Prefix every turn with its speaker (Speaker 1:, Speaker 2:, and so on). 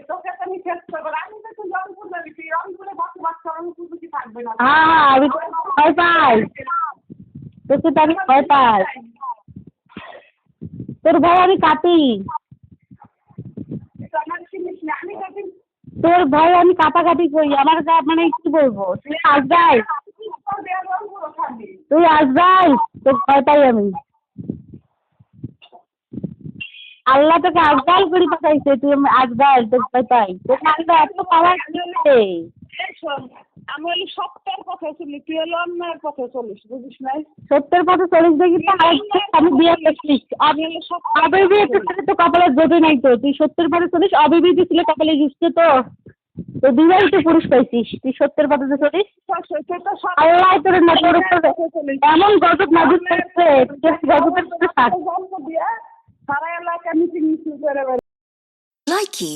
Speaker 1: তোকে তো আমি শেষ করবো, আমি তো তুই রংপুর যাবি, তুই রংপুরে বসবাস করার উপযোগী থাকবে না।
Speaker 2: হ্যাঁ আমি ভয় পাই, তোকে তো আমি ভয় পাই, তোর ভয় আমি কাটি,
Speaker 1: আমার চিনিস না, আমি যদি
Speaker 2: তোর ভয় আমি কাটাকাটি করি। আমার মানে কি বলবো, তুই আসবাই,
Speaker 1: রংপুরও থাকবি।
Speaker 2: তুই আসবাই, তোর ভয় পাই আমি। আল্লাহ তোকে আজগাল করে পাঠাইছে, তুই আজগাল, তোর ভয় পাই, তোকে আল্লাহ এত পাওয়ার দিয়েছে।
Speaker 1: আমি হলি সত্যের পথে চলি, তুই হলো অন্যায়ের পথে চলিস, বুঝিস নাই?
Speaker 2: সত্যের পথে চলিস দেখি তো, আমি বিয়ে করছিস অবিবাহিত ছেলে তো কপালে জোটে নাই তো, তুই সত্যের পথে চলিস, অবিবাহিত ছেলে কপালে জুটছে তো, তো বিবাহিত পুরুষ পাইছিস, তুই সত্যের পথে যে চলিস আল্লাহ তোর না, তোর উপরে এমন গজব নাজিল করছে, গজবের সাথে
Speaker 1: জন্ম দিয়ে সারা এলাকা মিটিং মিছিল করে
Speaker 3: Likey